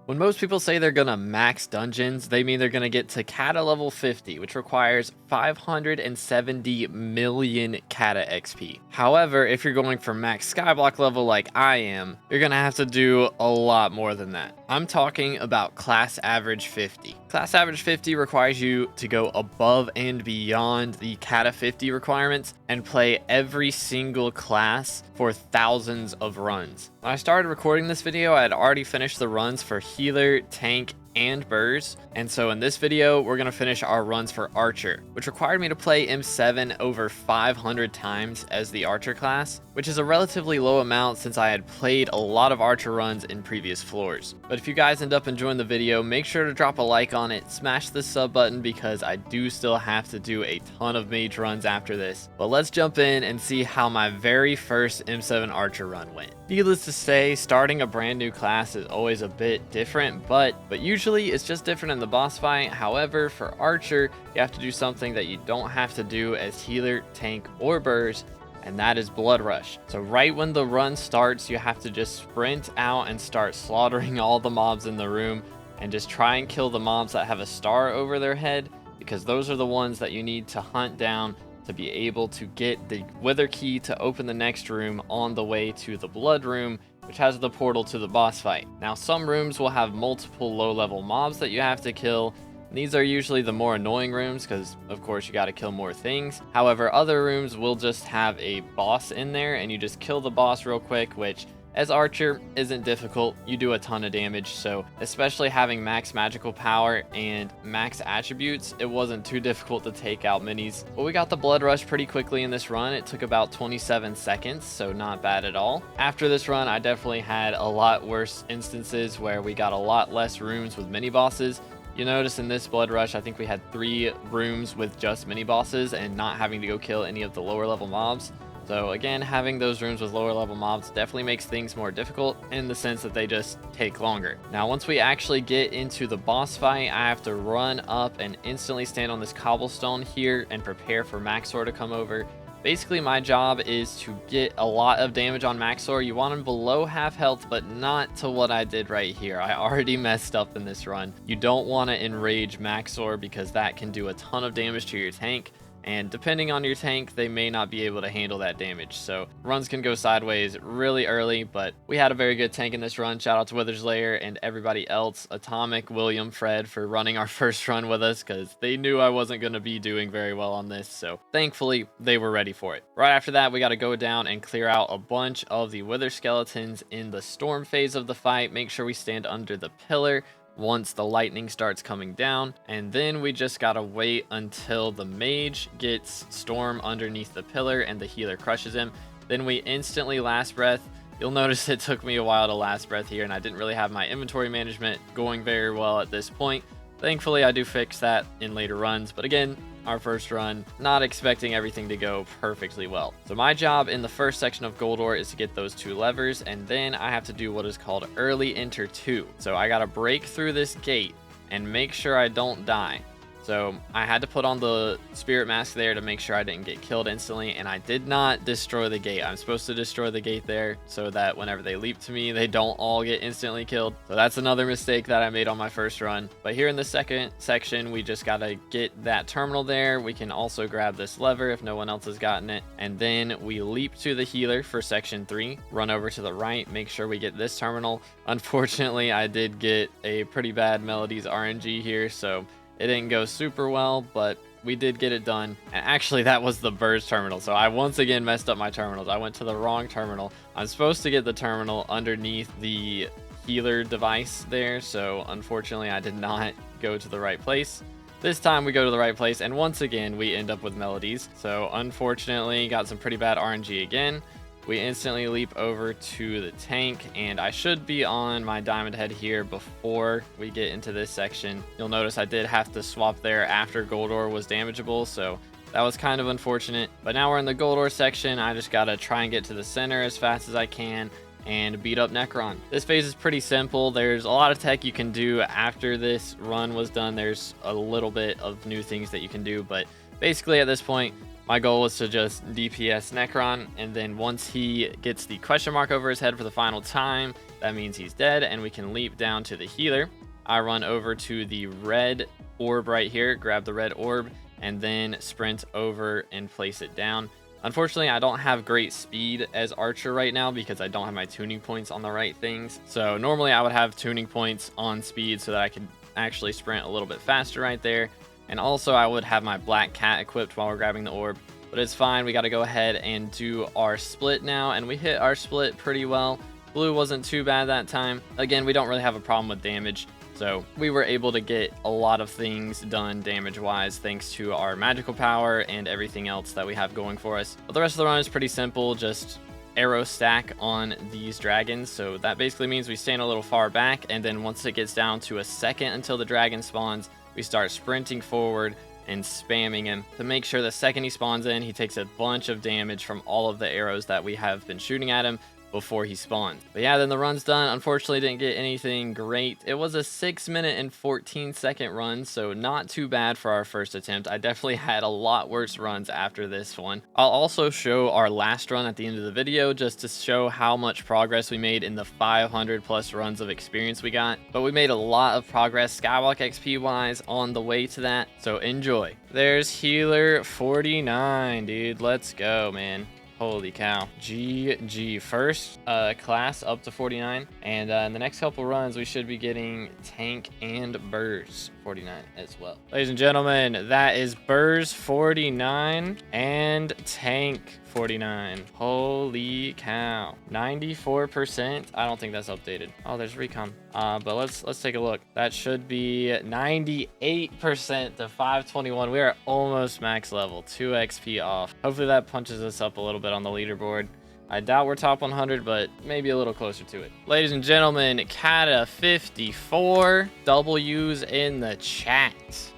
When most people say they're gonna max dungeons, they mean they're gonna get to Kata level 50, which requires 570 million Kata XP. However, if you're going for max skyblock level like I am, you're gonna have to do a lot more than that. I'm talking about class average 50. Class average 50 requires you to go above and beyond the Kata 50 requirements and play every single class for thousands of runs. When I started recording this video, I had already finished the runs for healer, tank, and burrs, and so in this video we're going to finish our runs for archer, which required me to play M7 over 500 times as the archer class, which is a relatively low amount since I had played a lot of archer runs in previous floors. But if you guys end up enjoying the video, make sure to drop a like on it, smash the sub button because I do still have to do a ton of mage runs after this. But let's jump in and see how my very first M7 archer run went. Needless to say, starting a brand new class is always a bit different, but usually it's just different in the boss fight. However, for archer, you have to do something that you don't have to do as healer, tank, or burrs, and that is blood rush. So right when the run starts, you have to just sprint out and start slaughtering all the mobs in the room and just try and kill the mobs that have a star over their head, because those are the ones that you need to hunt down to be able to get the wither key to open the next room on the way to the blood room, which has the portal to the boss fight. Now, some rooms will have multiple low-level mobs that you have to kill. These are usually the more annoying rooms because, of course, you got to kill more things. However, other rooms will just have a boss in there and you just kill the boss real quick, which as archer isn't difficult. You do a ton of damage, so especially having max magical power and max attributes, it wasn't too difficult to take out minis. But we got the blood rush pretty quickly in this run. It took about 27 seconds, so not bad at all. After this run, I definitely had a lot worse instances where we got a lot less rooms with mini bosses. You notice in this blood rush, I think we had 3 rooms with just mini bosses and not having to go kill any of the lower level mobs. So again, having those rooms with lower level mobs definitely makes things more difficult in the sense that they just take longer. Now, once we actually get into the boss fight, I have to run up and instantly stand on this cobblestone here and prepare for Maxor to come over. Basically, my job is to get a lot of damage on Maxor. You want him below half health, but not to what I did right here. I already messed up in this run. You don't want to enrage Maxor because that can do a ton of damage to your tank. And depending on your tank, they may not be able to handle that damage. So runs can go sideways really early, but we had a very good tank in this run. Shout out to Wither's Lair and everybody else, Atomic, William, Fred, for running our first run with us because they knew I wasn't going to be doing very well on this. So thankfully, they were ready for it. Right after that, we got to go down and clear out a bunch of the Wither skeletons in the storm phase of the fight. Make sure we stand under the pillar once the lightning starts coming down, and then we just gotta wait until the mage gets storm underneath the pillar and the healer crushes him. Then we instantly last breath. You'll notice it took me a while to last breath here, and I didn't really have my inventory management going very well at this point. Thankfully, I do fix that in later runs, but again, our first run, not expecting everything to go perfectly well. So my job in the first section of Goldor is to get those 2 levers, and then I have to do what is called early enter 2. So I gotta break through this gate and make sure I don't die. So I had to put on the spirit mask there to make sure I didn't get killed instantly, and I did not destroy the gate. I'm supposed to destroy the gate there so that whenever they leap to me, they don't all get instantly killed. So that's another mistake that I made on my first run. But here in the second section, we just gotta get that terminal there. We can also grab this lever if no one else has gotten it. And then we leap to the healer for section 3, run over to the right, make sure we get this terminal. Unfortunately, I did get a pretty bad Melody's RNG here, so it didn't go super well, but we did get it done. And actually, that was the burst terminal. So I once again messed up my terminals. I went to the wrong terminal. I'm supposed to get the terminal underneath the healer device there. So unfortunately, I did not go to the right place. This time we go to the right place, and once again, we end up with Melodies. So unfortunately, got some pretty bad RNG again. We instantly leap over to the tank, and I should be on my diamond head here before we get into this section. You'll notice I did have to swap there after Goldor was damageable, so that was kind of unfortunate. But now we're in the Goldor section. I just gotta try and get to the center as fast as I can and beat up Nekron. This phase is pretty simple. There's a lot of tech you can do after this run was done. There's a little bit of new things that you can do, but basically at this point, my goal was to just DPS Nekron, and then once he gets the question mark over his head for the final time, That means he's dead, and we can leap down to the healer. I run over to the red orb right here, grab the red orb, and then sprint over and place it down. Unfortunately, I don't have great speed as Archer right now because I don't have my tuning points on the right things. So normally I would have tuning points on speed so that I could actually sprint a little bit faster right there. And also I would have my black cat equipped while we're grabbing the orb. But it's fine, we got to go ahead and do our split now. And we hit our split pretty well. Blue wasn't too bad that time. Again, we don't really have a problem with damage. So we were able to get a lot of things done damage-wise thanks to our magical power and everything else that we have going for us. But the rest of the run is pretty simple, just arrow stack on these dragons. So that basically means we stand a little far back, and then once it gets down to a second until the dragon spawns, we start sprinting forward and spamming him to make sure the second he spawns in, he takes a bunch of damage from all of the arrows that we have been shooting at him before he spawns. But yeah, then the run's done. Unfortunately, didn't get anything great. It was a 6-minute and 14-second run, so not too bad for our first attempt. I definitely had a lot worse runs after this one. I'll also show our last run at the end of the video just to show how much progress we made in the 500 plus runs of experience we got. But we made a lot of progress Skyblock XP wise on the way to that, so enjoy. There's healer 49, dude. Let's go, man. Holy cow. GG. First class up to 49. And in the next couple runs, we should be getting tank and burrs 49 as well. Ladies and gentlemen, that is burrs 49 and tank 49. Holy cow. 94%. I don't think that's updated. Oh, there's recon. But let's take a look. That should be 98% to 521. We are almost max level. 2 XP off. Hopefully that punches us up a little bit on the leaderboard. I doubt we're top 100, but maybe a little closer to it. Ladies and gentlemen, Kata 54 W's in the chat.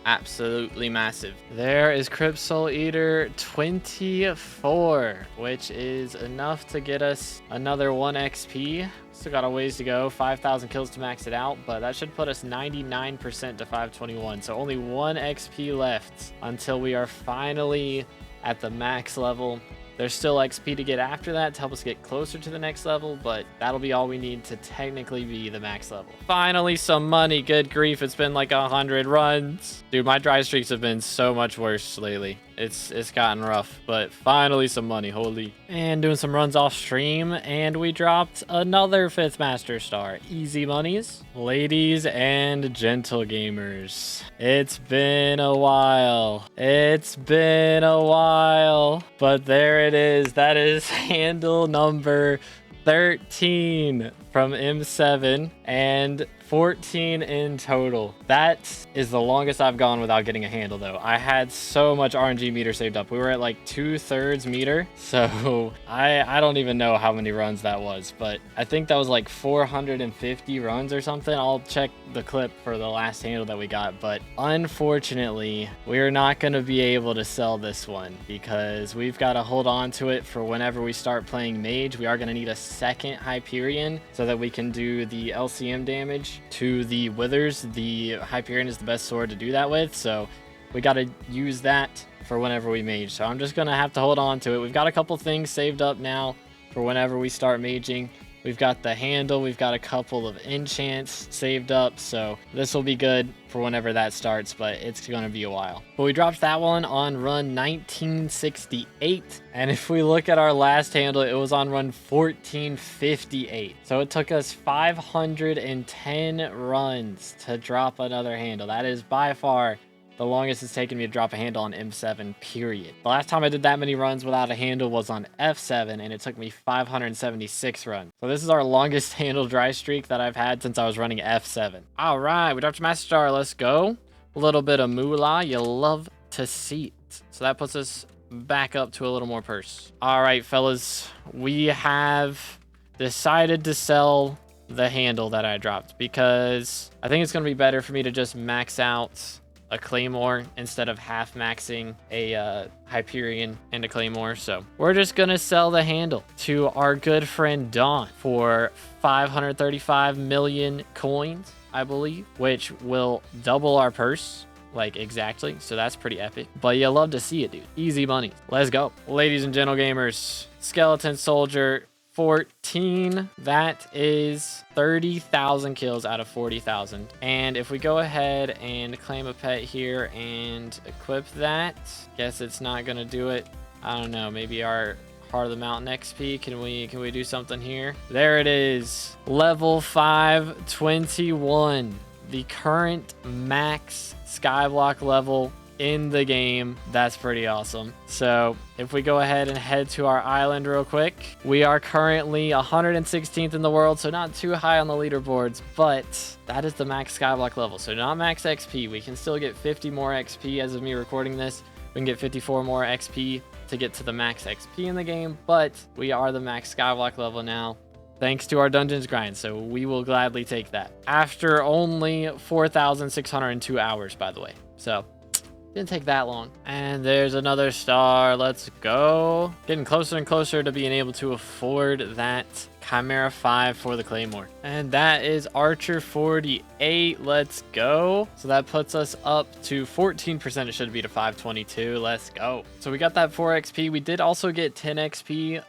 Absolutely massive. There is Crypt Soul Eater 24, which is enough to get us another 1 XP. Still got a ways to go, 5,000 kills to max it out, but that should put us 99% to 521. So only 1 XP left until we are finally at the max level. There's still XP to get after that to help us get closer to the next level, but that'll be all we need to technically be the max level. Finally, some money. Good grief, it's been like 100 runs. Dude, my dry streaks have been so much worse lately. It's gotten rough, but finally some money. Holy. And doing some runs off stream, and we dropped another 5th Master Star. Easy monies. Ladies and gentle gamers, it's been a while. It's been a while, but there it is. That is handle number 13 from M7 and 14 in total. That is the longest I've gone without getting a handle though. I had so much RNG meter saved up. We were at like 2/3 meter. So I don't even know how many runs that was, but I think that was like 450 runs or something. I'll check the clip for the last handle that we got, but unfortunately we're not going to be able to sell this one because we've got to hold on to it for whenever we start playing mage. We are going to need a second Hyperion so that we can do the LCM damage to the withers. The Hyperion is the best sword to do that with, so we got to use that for whenever we mage. So I'm just gonna have to hold on to it. We've got a couple things saved up now for whenever we start maging. We've got the handle, we've got a couple of enchants saved up, so this will be good for whenever that starts, but it's gonna be a while. But we dropped that one on run 1968, and if we look at our last handle, it was on run 1458. So it took us 510 runs to drop another handle. That is by far the longest it's taken me to drop a handle on M7, period. The last time I did that many runs without a handle was on F7, and it took me 576 runs. So this is our longest handle dry streak that I've had since I was running F7. All right, we dropped a Master Star. Let's go. A little bit of moolah. You love to see it. So that puts us back up to a little more purse. All right, fellas. We have decided to sell the handle that I dropped because I think it's going to be better for me to just max out a claymore instead of half maxing a Hyperion and a claymore. So we're just gonna sell the handle to our good friend Dawn for 535 million coins, I believe, which will double our purse, like exactly. So that's pretty epic, but you love to see it, dude. Easy money. Let's go. Ladies and gentle gamers, skeleton soldier 14. That is 30,000 kills out of 40,000. And if we go ahead and claim a pet here and equip that, guess it's not gonna do it. I don't know, maybe our Heart of the Mountain XP. Can we do something here? There it is. Level 521. The current max skyblock level in the game. That's pretty awesome. So if we go ahead and head to our island real quick, we are currently 116th in the world, so not too high on the leaderboards, but that is the max skyblock level. So not max XP. We can still get 50 more XP as of me recording this. We can get 54 more XP to get to the max XP in the game, but we are the max skyblock level now, thanks to our dungeons grind, so we will gladly take that. After only 4,602 hours, by the way. So didn't take that long. And there's another star. Let's go. Getting closer and closer to being able to afford that Chimera 5 for the Claymore. And that is Archer 48. Let's go. So that puts us up to 14%. It should be to 522. Let's go. So we got that 4 XP. We did also get 10 XP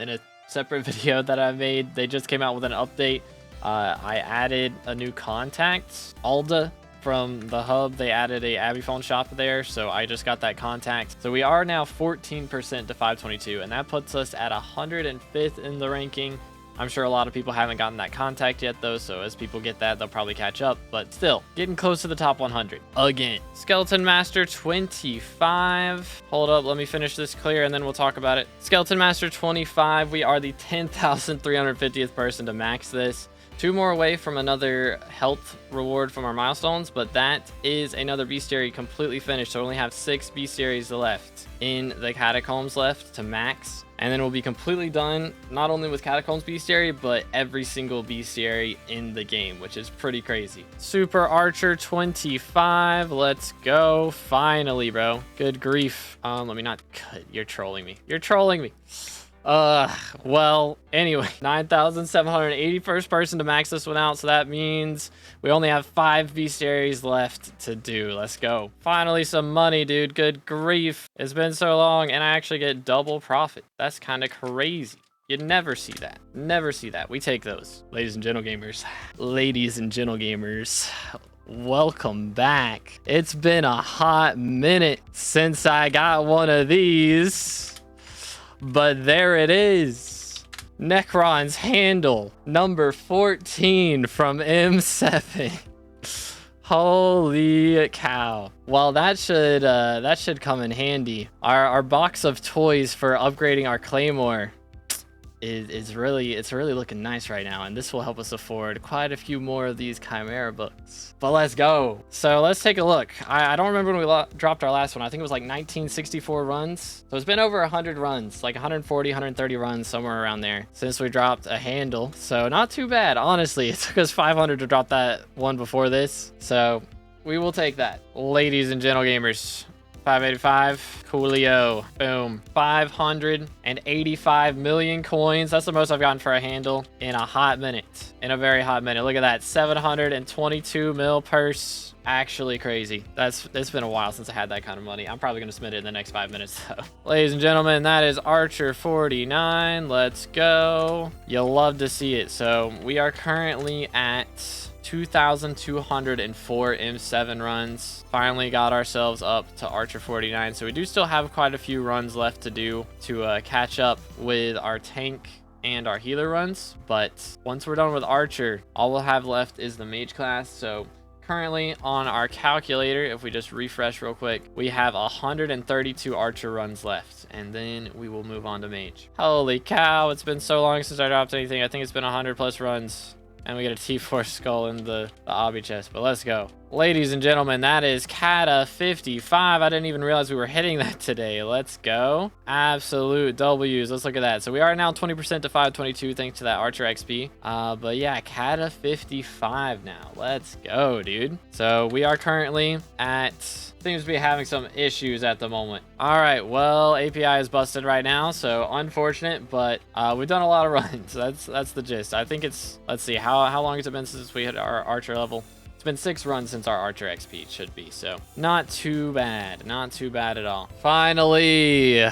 in a separate video that I made. They just came out with an update. I added a new contact, Alda. From the hub, they added a Abby phone shop there, so I just got that contact. So we are now 14% to 522, and that puts us at 105th in the ranking. I'm sure a lot of people haven't gotten that contact yet, though, so as people get that, they'll probably catch up. But still, getting close to the top 100 again. Skeleton Master 25. Hold up, let me finish this clear, and then we'll talk about it. Skeleton Master 25. We are the 10,350th person to max this. 2 more away from another health reward from our milestones, but that is another Bestiary completely finished. So we only have 6 Bestiaries left in the Catacombs left to max. And then we'll be completely done, not only with Catacombs Bestiary, but every single Bestiary in the game, which is pretty crazy. Super Archer 25, let's go. Finally, bro. Good grief. Let me not cut. You're trolling me. You're trolling me. Well, anyway, 9,781st person to max this one out, so that means we only have 5 Bestiaries left to do. Let's go. Finally, some money, dude. Good grief. It's been so long, and I actually get double profit. That's kind of crazy. You never see that. Never see that. We take those. Ladies and gentle gamers. Ladies and gentle gamers. Welcome back. It's been a hot minute since I got one of these. But there it is. Nekron's handle, number 14 from M7. Holy cow. Well, that should come in handy. Our box of toys for upgrading our Claymore is really looking nice right now, and this will help us afford quite a few more of these Chimera books. But let's go. So let's take a look. I don't remember when we dropped our last one. I think it was like 1964 runs. So it's been over 100 runs, like 140, 130 runs, somewhere around there, since we dropped a handle. So not too bad, honestly. It took us 500 to drop that one before this, so we will take that. Ladies and gentle gamers, 585, coolio, boom. 585 million coins. That's the most I've gotten for a handle in a hot minute. In a very hot minute. Look at that, 722 mil purse. Actually crazy. It's been a while since I had that kind of money. I'm probably gonna spend it in the next 5 minutes though. Ladies and gentlemen, that is Archer 49. Let's go. You'll love to see it. So we are currently at 2,204 M7 runs. Finally got ourselves up to Archer 49. So we do still have quite a few runs left to do to catch up with our tank and our healer runs. But once we're done with Archer, all we'll have left is the mage class. So currently on our calculator, if we just refresh real quick, we have 132 Archer runs left, and then we will move on to mage. Holy cow, it's been so long since I dropped anything. I think it's been 100 plus runs. And we get a T4 skull in the obby chest, but let's go. Ladies and gentlemen, that is Kata 55. I didn't even realize we were hitting that today. Let's go. Absolute W's. Let's look at that. So we are now 20% to 522 thanks to that Archer XP. But yeah, Kata 55 now. Let's go, dude. So we are currently at... seems to be having some issues at the moment. All right, well, API is busted right now, so unfortunate, but we've done a lot of runs. That's the gist. I think it's, let's see, how long has it been since we hit our Archer level? It's been 6 runs since our Archer XP should be, so not too bad. Not too bad at all. Finally,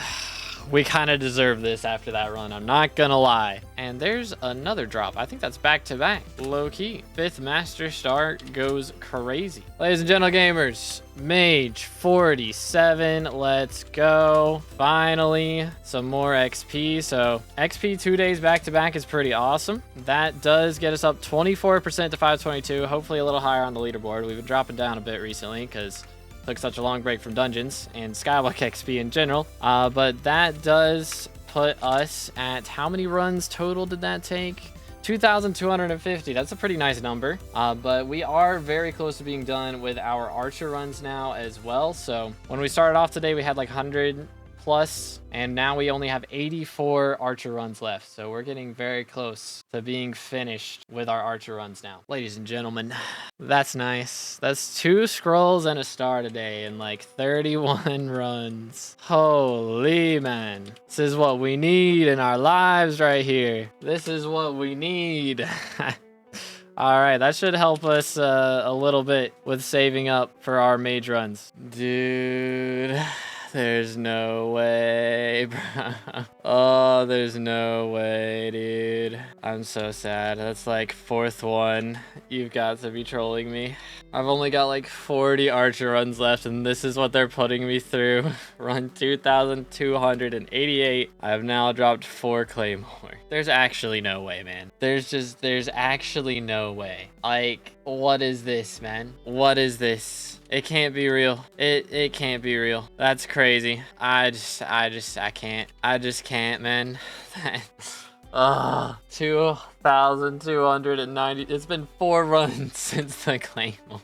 We kind of deserve this after that run. I'm not gonna lie. And there's another drop. I think that's back to back. Low key. 5th Master Star goes crazy. Ladies and gentle gamers, Mage 47. Let's go. Finally, some more XP. So XP 2 days back to back is pretty awesome. That does get us up 24% to 522. Hopefully a little higher on the leaderboard. We've been dropping down a bit recently because took such a long break from dungeons and Skyblock XP in general. But that does put us at how many runs total did that take? 2,250. That's a pretty nice number. But we are very close to being done with our archer runs now as well. So when we started off today, we had like 100 plus, and now we only have 84 archer runs left. So we're getting very close to being finished with our archer runs now. Ladies and gentlemen, that's nice. That's 2 scrolls and a star today and like 31 runs. Holy man. This is what we need in our lives right here. This is what we need. All right, that should help us a little bit with saving up for our mage runs. Dude. There's no way, bro. Oh, there's no way, dude. I'm so sad. That's like 4th one. You've got to be trolling me. I've only got like 40 archer runs left, and this is what they're putting me through. Run 2,288. I have now dropped 4 claymore. There's actually no way, man. There's actually no way. Like, what is this, man? What is this? It can't be real. It can't be real. That's crazy. I can't. I just can't, man. 2,290. It's been 4 runs since the claymore.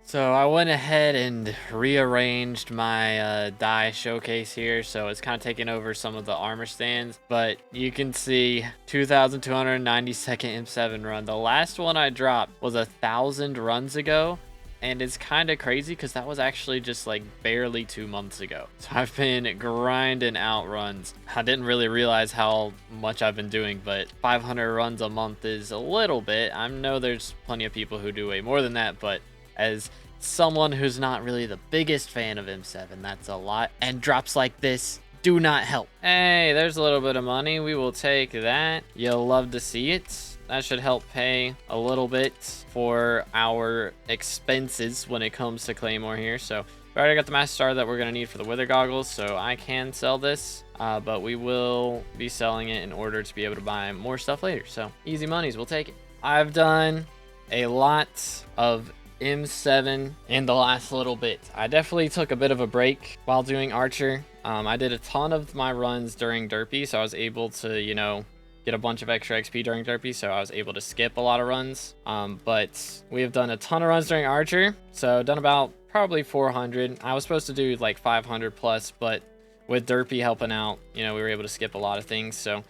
So I went ahead and rearranged my die showcase here, so it's kind of taking over some of the armor stands, but you can see 2,292nd M7 run. The last one I dropped was 1,000 runs ago, and it's kind of crazy because that was actually just like barely 2 months ago. So I've been grinding out runs. I didn't really realize how much I've been doing, but 500 runs a month is a little bit. I know there's plenty of people who do way more than that, but as someone who's not really the biggest fan of M7, that's a lot. And drops like this do not help. Hey, there's a little bit of money. We will take that. You'll love to see it. That should help pay a little bit for our expenses when it comes to claymore here. So we already got the master star that we're going to need for the wither goggles, so I can sell this, but we will be selling it in order to be able to buy more stuff later. So easy monies, we'll take it. I've done a lot of M7 in the last little bit. I definitely took a bit of a break while doing archer. I did a ton of my runs during derpy, so I was able to, you know, get a bunch of extra XP during derpy, so I was able to skip a lot of runs. But we have done a ton of runs during archer, so done about probably 400. I was supposed to do like 500 plus, but with derpy helping out, you know, we were able to skip a lot of things. So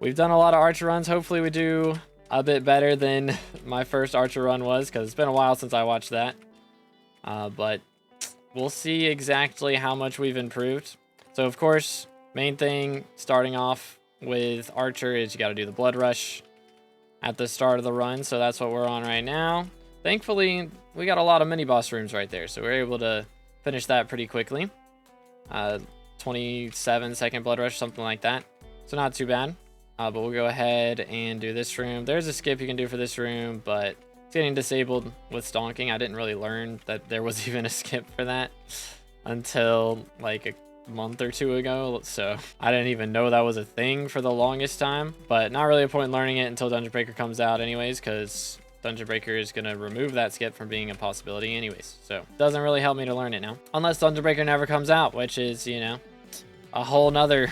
we've done a lot of archer runs. Hopefully we do a bit better than my first archer run was, because it's been a while since I watched that. But we'll see exactly how much we've improved. So of course, main thing starting off with archer is you got to do the blood rush at the start of the run, so that's what we're on right now. Thankfully we got a lot of mini boss rooms right there, so we're able to finish that pretty quickly. 27-second blood rush, something like that, so not too bad. But we'll go ahead and do this room. There's a skip you can do for this room, but it's getting disabled with stonking. I didn't really learn that there was even a skip for that until like a month or 2 ago, so I didn't even know that was a thing for the longest time. But not really a point in learning it until Dungeon Breaker comes out anyways, because Dungeon Breaker is going to remove that skip from being a possibility anyways, so it doesn't really help me to learn it now, unless Dungeon Breaker never comes out, which is, you know, a whole nother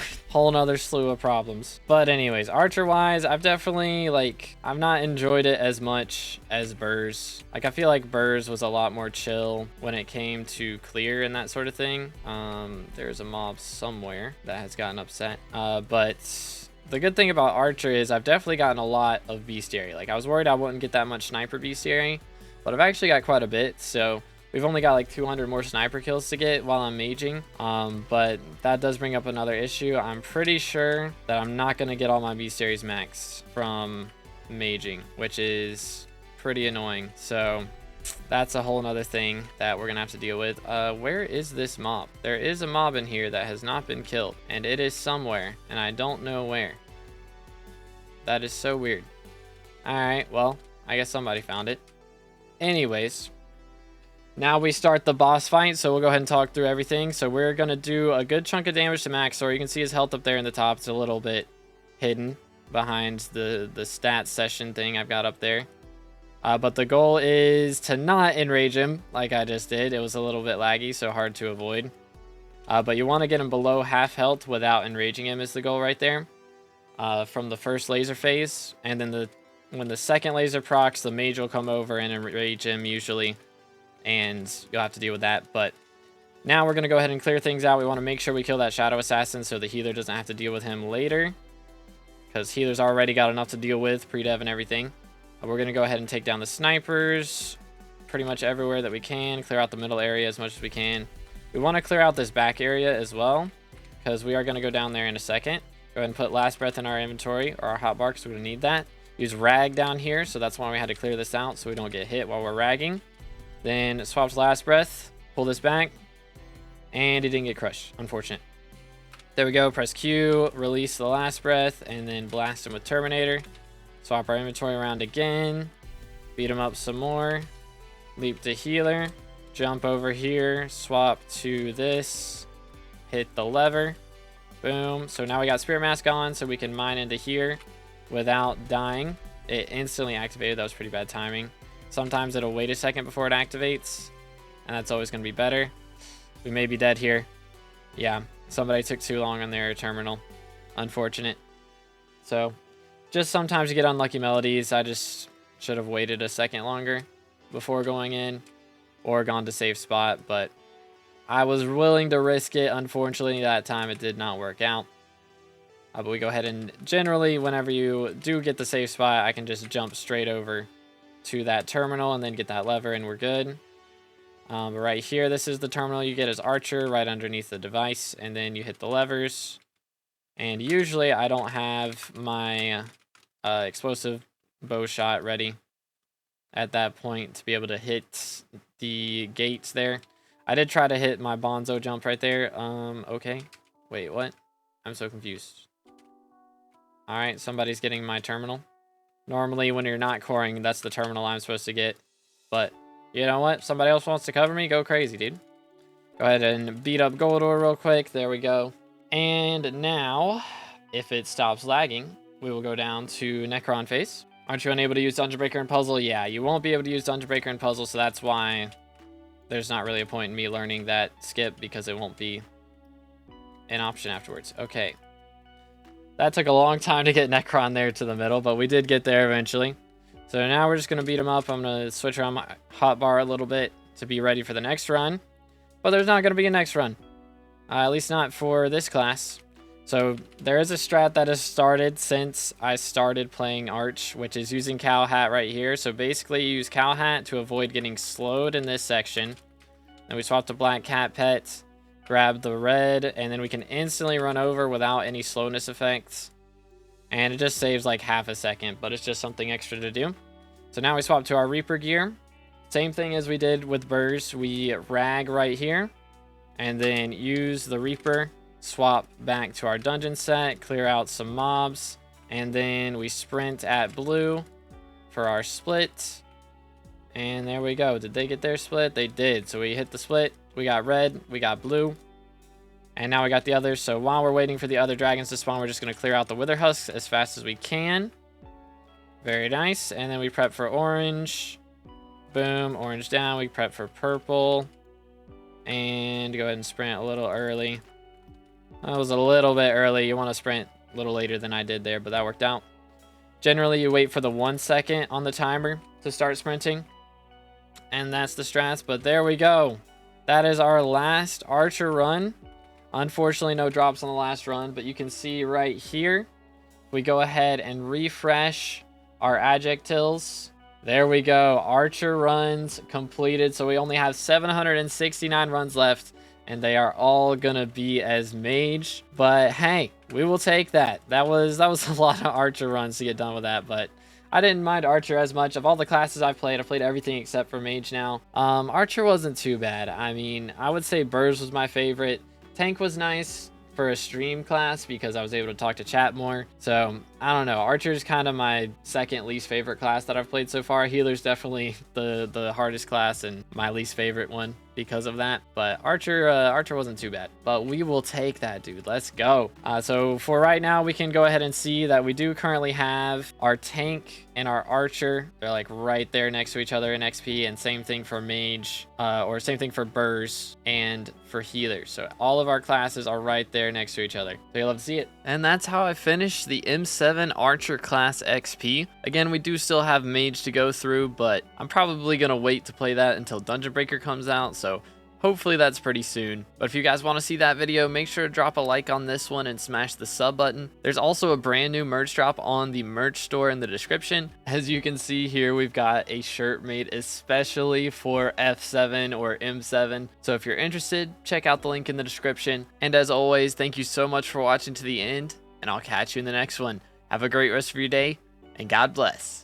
slew of problems. But anyways, archer wise, I've definitely, like, I've not enjoyed it as much as Burrs. Like, I feel like Burrs was a lot more chill when it came to clear and that sort of thing. There's a mob somewhere that has gotten upset, but the good thing about archer is I've definitely gotten a lot of bestiary. Like, I was worried I wouldn't get that much sniper bestiary, but I've actually got quite a bit. So we've only got like 200 more sniper kills to get while I'm maging, but that does bring up another issue. I'm pretty sure that I'm not going to get all my bestiaries maxed from maging, which is pretty annoying. So that's a whole nother thing that we're gonna have to deal with. Where is this mob? There is a mob in here that has not been killed, and it is somewhere, and I don't know where. That is so weird. Alright, well, I guess somebody found it. Anyways, now we start the boss fight, so we'll go ahead and talk through everything. So we're gonna do a good chunk of damage to Max, or you can see his health up there in the top. It's a little bit hidden behind the stat session thing I've got up there. But the goal is to not enrage him like I just did. It was a little bit laggy, so hard to avoid. But you want to get him below half health without enraging him is the goal right there. From the first laser phase. And then when the second laser procs, the mage will come over and enrage him usually. And you'll have to deal with that. But now we're going to go ahead and clear things out. We want to make sure we kill that Shadow Assassin so the healer doesn't have to deal with him later. Because healer's already got enough to deal with, pre-dev and everything. We're going to go ahead and take down the snipers pretty much everywhere that we can. Clear out the middle area as much as we can. We want to clear out this back area as well, because we are going to go down there in a second. Go ahead and put Last Breath in our inventory, or our hotbar, because we're going to need that. Use rag down here, so that's why we had to clear this out so we don't get hit while we're ragging. Then swap to Last Breath, pull this back, and he didn't get crushed. Unfortunate. There we go. Press Q, release the Last Breath, and then blast him with Terminator. Swap our inventory around again. Beat him up some more. Leap to healer. Jump over here. Swap to this. Hit the lever. Boom. So now we got Spirit Mask on, so we can mine into here without dying. It instantly activated. That was pretty bad timing. Sometimes it'll wait a second before it activates, and that's always going to be better. We may be dead here. Yeah, somebody took too long on their terminal. Unfortunate. So just sometimes you get unlucky melodies. I just should have waited a second longer before going in or gone to safe spot, but I was willing to risk it. Unfortunately, that time it did not work out. But we go ahead and generally, whenever you do get the safe spot, I can just jump straight over to that terminal and then get that lever and we're good. But right here, this is the terminal you get as Archer right underneath the device, and then you hit the levers. And usually I don't have my explosive bow shot ready at that point to be able to hit the gates there. I did try to hit my Bonzo jump right there. Okay. Wait, what? I'm so confused. Alright, somebody's getting my terminal. Normally, when you're not coring, that's the terminal I'm supposed to get. But, you know what? Somebody else wants to cover me? Go crazy, dude. Go ahead and beat up Goldor real quick. There we go. And now, if it stops lagging, we will go down to Nekron phase. Aren't you unable to use Dungeon Breaker and Puzzle? Yeah, you won't be able to use Dungeon Breaker and Puzzle, so that's why there's not really a point in me learning that skip, because it won't be an option afterwards. Okay. That took a long time to get Nekron there to the middle, but we did get there eventually. So now we're just going to beat him up. I'm going to switch around my hotbar a little bit to be ready for the next run. But there's not going to be a next run. At least not for this class. So there is a strat that has started since I started playing Arch, which is using Cow Hat right here. So basically you use Cow Hat to avoid getting slowed in this section. Then we swap to Black Cat Pet, grab the red, and then we can instantly run over without any slowness effects. And it just saves like half a second, but it's just something extra to do. So now we swap to our Reaper gear. Same thing as we did with Burrs. We rag right here, and then use the Reaper. Swap back to our dungeon set, clear out some mobs, and then we sprint at blue for our split. And there we go. Did they get their split? They did. So we hit the split. We got red. We got blue. And now we got the others. So while we're waiting for the other dragons to spawn, we're just going to clear out the wither husks as fast as we can. Very nice. And then we prep for orange. Boom. Orange down. We prep for purple. And go ahead and sprint a little early. That was a little bit early. You want to sprint a little later than I did there, but that worked out. Generally, you wait for the 1 second on the timer to start sprinting. And that's the strats, but there we go. That is our last Archer run. Unfortunately, no drops on the last run, but you can see right here, we go ahead and refresh our adjectives. There we go. Archer runs completed. So we only have 769 runs left, and they are all gonna be as mage. But hey, we will take that. That was a lot of Archer runs to get done with that, but I didn't mind Archer as much. Of all the classes I've played everything except for Mage now. Archer wasn't too bad. I mean, I would say Burrs was my favorite. Tank was nice for a stream class because I was able to talk to chat more. So I don't know, Archer's kind of my second least favorite class that I've played so far. Healer's definitely the hardest class and my least favorite one because of that, but Archer wasn't too bad, but we will take that, dude. Let's go. So for right now, we can go ahead and see that we do currently have our tank and our archer. They're like right there next to each other in XP, and same thing for mage, or same thing for burrs and for healers. So all of our classes are right there next to each other. So you'll love to see it. And that's how I finished the M7 Archer class XP. Again, we do still have mage to go through, but I'm probably gonna wait to play that until Dungeon Breaker comes out. So hopefully that's pretty soon. But if you guys want to see that video, make sure to drop a like on this one and smash the sub button. There's also a brand new merch drop on the merch store in the description. As you can see here, we've got a shirt made especially for F7 or M7. So if you're interested, check out the link in the description. And as always, thank you so much for watching to the end, and I'll catch you in the next one. Have a great rest of your day, and God bless.